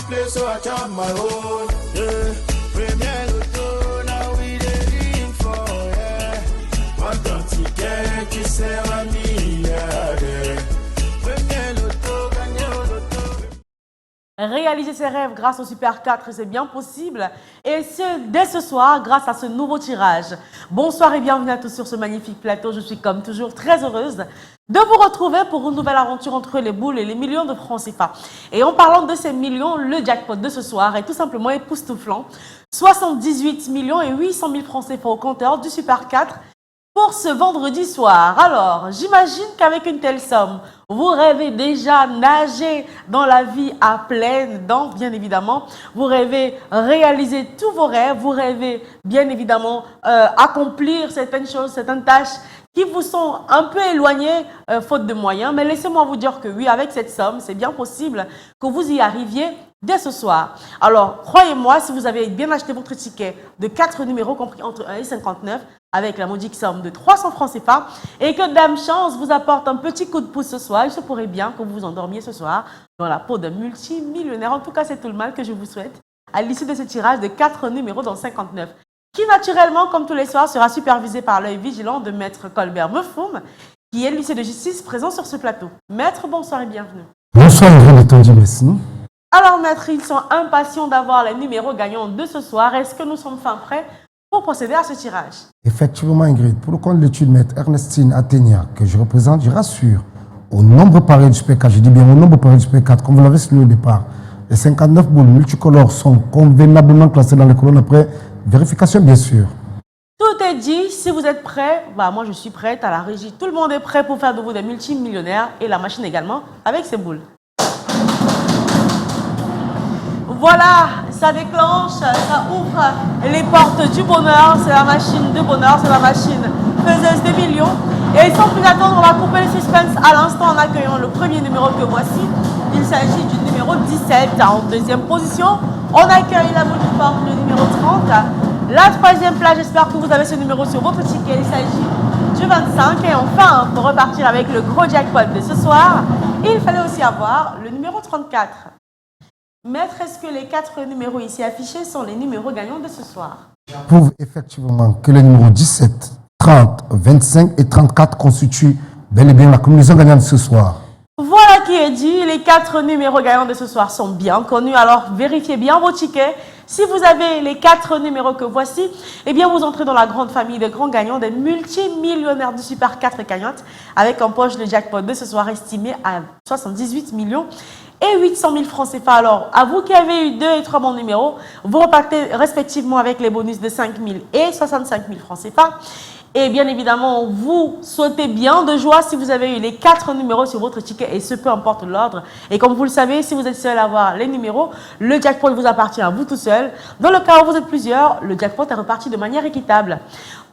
play, so I chop my own. Yeah. Premier Lotto, now we dey for, yeah. One ticket qui sert à milliardaire. Premier Lotto, gagné au loto. Réaliser ses rêves grâce au Super 4, c'est bien possible. Et ce, dès ce soir, grâce à ce nouveau tirage. Bonsoir et bienvenue à tous sur ce magnifique plateau. Je suis comme toujours très heureuse de vous retrouver pour une nouvelle aventure entre les boules et les millions de francs CFA. Et en parlant de ces millions, le jackpot de ce soir est tout simplement époustouflant. 78 millions et 800 000 francs CFA au compteur du Super 4 pour ce vendredi soir. Alors, j'imagine qu'avec une telle somme, vous rêvez déjà nager dans la vie à pleines dents, bien évidemment. Vous rêvez réaliser tous vos rêves. Vous rêvez, bien évidemment, accomplir certaines choses, certaines tâches qui vous sont un peu éloignées, faute de moyens. Mais laissez-moi vous dire que oui, avec cette somme, c'est bien possible que vous y arriviez dès ce soir. Alors, croyez-moi, si vous avez bien acheté votre ticket de 4 numéros compris entre 1 et 59, avec la modique somme de 300 francs CFA, et que Dame Chance vous apporte un petit coup de pouce ce soir, il se pourrait bien que vous vous endormiez ce soir dans la peau d'un multimillionnaire. En tout cas, c'est tout le mal que je vous souhaite à l'issue de ce tirage de 4 numéros dans 59, qui naturellement, comme tous les soirs, sera supervisé par l'œil vigilant de Maître Colbert Meufoum, qui est l'huissier de justice présent sur ce plateau. Maître, bonsoir et bienvenue. Bonsoir, Ingrid, merci. Alors, Maître, ils sont impatients d'avoir les numéros gagnants de ce soir. Est-ce que nous sommes fin prêts pour procéder à ce tirage? Effectivement, Ingrid, pour le compte de l'étude maître Ernestine Athénia, que je représente, je rassure, au nombre pareil du Super 4, je dis bien au nombre pareil du Super 4, comme vous l'avez souligné au départ, les 59 boules multicolores sont convenablement classées dans les colonnes après vérification, bien sûr. Tout est dit. Si vous êtes prêts, bah moi je suis prête à la régie. Tout le monde est prêt pour faire de vous des multimillionnaires et la machine également avec ses boules. Voilà, ça déclenche, ça ouvre les portes du bonheur. C'est la machine de bonheur, c'est la machine faiseuse des millions. Et sans plus attendre, on va couper le suspense à l'instant en accueillant le premier numéro que voici. Il s'agit du numéro 17 en deuxième position. On accueille la boule qui porte le numéro 30. La troisième place, j'espère que vous avez ce numéro sur votre ticket. Il s'agit du 25. Et enfin, pour repartir avec le gros jackpot de ce soir, il fallait aussi avoir le numéro 34. Maître, est-ce que les 4 numéros ici affichés sont les numéros gagnants de ce soir? Prouve effectivement que les numéros 17, 30, 25 et 34 constituent bel et bien la combinaison gagnante de ce soir. Voilà qui est dit. Les 4 numéros gagnants de ce soir sont bien connus. Alors, vérifiez bien vos tickets. Si vous avez les 4 numéros que voici, eh bien, vous entrez dans la grande famille des grands gagnants, des multimillionnaires du Super 4 gagnantes, avec en poche le jackpot de ce soir estimé à 78 millions et 800 000 francs CFA. Alors, à vous qui avez eu 2 et 3 bons numéros, vous repartez respectivement avec les bonus de 5 000 et 65 000 francs CFA. Et bien évidemment, vous sautez bien de joie si vous avez eu les 4 numéros sur votre ticket, et ce peu importe l'ordre. Et comme vous le savez, si vous êtes seul à avoir les numéros, le jackpot vous appartient à vous tout seul. Dans le cas où vous êtes plusieurs, le jackpot est reparti de manière équitable.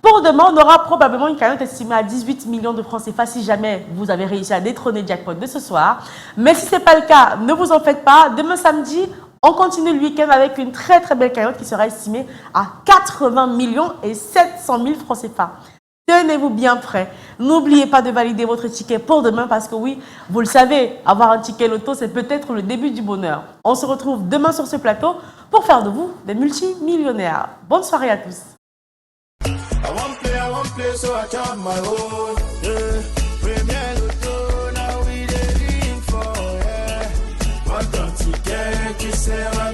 Pour demain, on aura probablement une cagnotte estimée à 18 millions de francs CFA si jamais vous avez réussi à détrôner le jackpot de ce soir. Mais si ce n'est pas le cas, ne vous en faites pas. Demain samedi, on continue le week-end avec une très très belle cagnotte qui sera estimée à 80 millions et 700 000 francs CFA. Tenez-vous bien prêts. N'oubliez pas de valider votre ticket pour demain parce que oui, vous le savez, avoir un ticket loto, c'est peut-être le début du bonheur. On se retrouve demain sur ce plateau pour faire de vous des multimillionnaires. Bonne soirée à tous. I want play, so I chop my own. Yeah. Premier Lotto, now we dey for, yeah. One ticket qui sert à